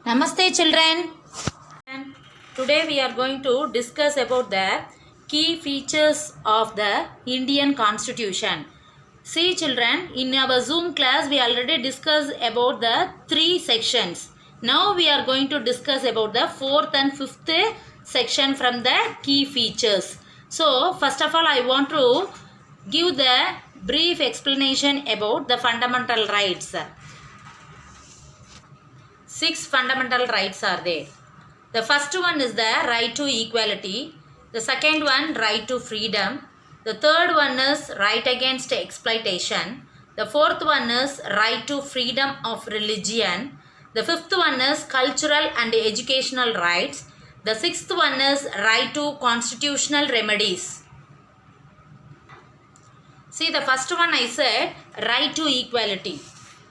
Namaste children. And today we are going to discuss about the key features of the Indian Constitution. See children, in our Zoom class we already discussed about the 3 sections. Now we are going to discuss about the 4th and 5th section from the key features. So first of all I want to give the brief explanation about the fundamental rights. 6 fundamental rights are there. The first one is the right to equality. The second one, right to freedom. The third one is right against exploitation. The fourth one is right to freedom of religion. The fifth one is cultural and educational rights. The sixth one is right to constitutional remedies. See, the first one I said right to equality.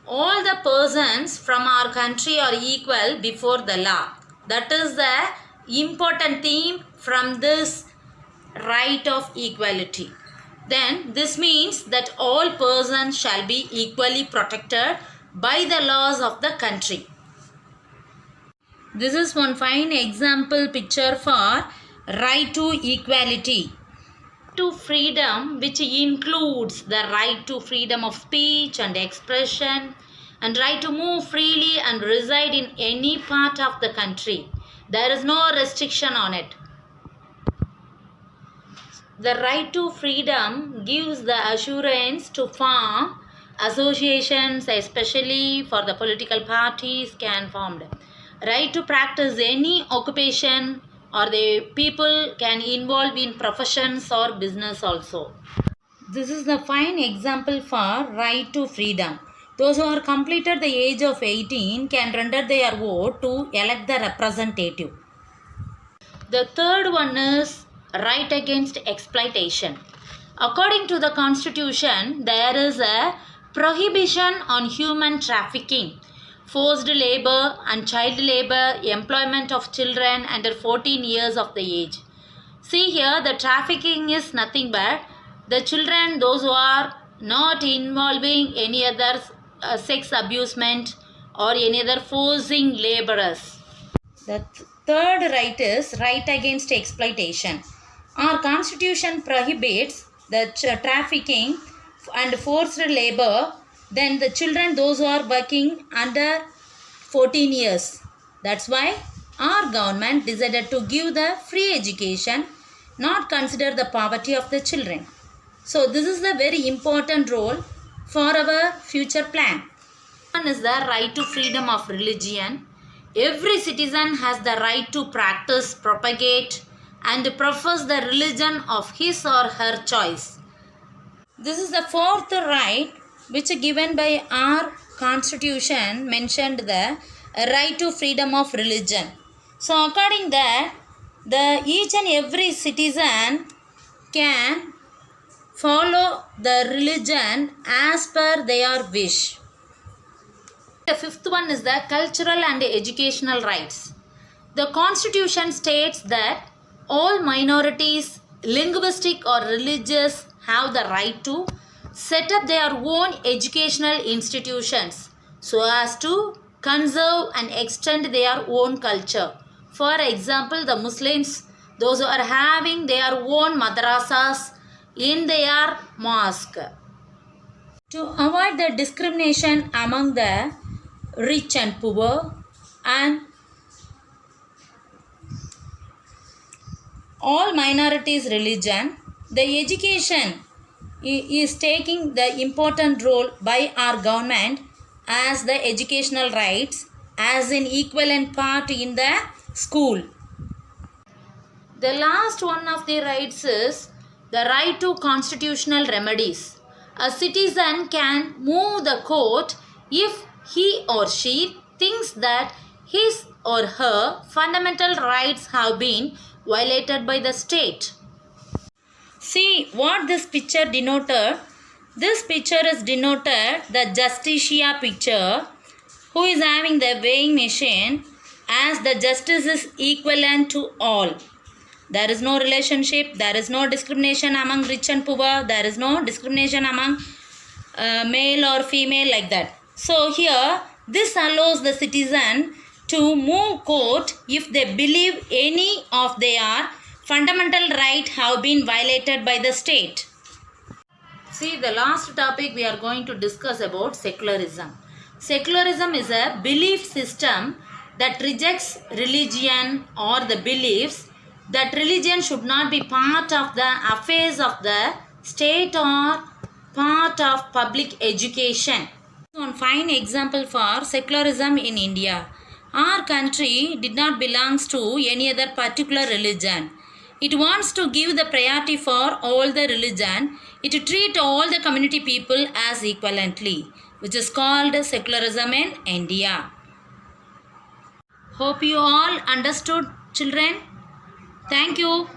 All the persons from our country are equal before the law. That is the important theme from this right of equality. Then this means that all persons shall be equally protected by the laws of the country. This is one fine example picture for right to equality. To freedom, which includes the right to freedom of speech and expression and right to move freely and reside in any part of the country. There is no restriction on it. The right to freedom gives the assurance to form associations, especially for the political parties can formed. Right to practice any occupation, or the people can involve in professions or business also. This is the fine example for right to freedom. Those who are completed the age of 18 can render their vote to elect the representative. The third one is right against exploitation. According to the Constitution, there is a prohibition on human trafficking, forced labor and child labor, employment of children under 14 years of the age. See here, the trafficking is nothing but the children, those who are not involving any other sex abusement or any other forcing laborers. The third right is right against exploitation. Our Constitution prohibits the trafficking and forced labor. Then the children, those who are working under 14 years. That's why our government decided to give the free education, not consider the poverty of the children. So this is the very important role for our future plan. One is the right to freedom of religion. Every citizen has the right to practice, propagate and profess the religion of his or her choice. This is the fourth right which is given by our Constitution, mentioned the right to freedom of religion. So according that, each and every citizen can follow the religion as per their wish. The fifth one is the cultural and educational rights. The Constitution states that all minorities, linguistic or religious, have the right to set up their own educational institutions so as to conserve and extend their own culture. For example, the Muslims, those who are having their own madrasas in their mosque. To avoid the discrimination among the rich and poor and all minorities religion, the education is taking the important role by our government as the educational rights as an equivalent part in the school. The last one of the rights is the right to constitutional remedies. A citizen can move the court if he or she thinks that his or her fundamental rights have been violated by the state. See what this picture denoted. This picture is denoted the Justicia picture, who is having the weighing machine, as the justice is equivalent to all. There is no relationship, there is no discrimination among rich and poor, there is no discrimination among male or female like that. So here this allows the citizen to move court if they believe any of their fundamental right have been violated by the state. See, the last topic we are going to discuss about secularism. Secularism is a belief system that rejects religion or the beliefs that religion should not be part of the affairs of the state or part of public education. One fine example for secularism in India. Our country did not belong to any other particular religion. It wants to give the priority for all the religion. It treats all the community people as equivalently, which is called secularism in India. Hope you all understood, children. Thank you.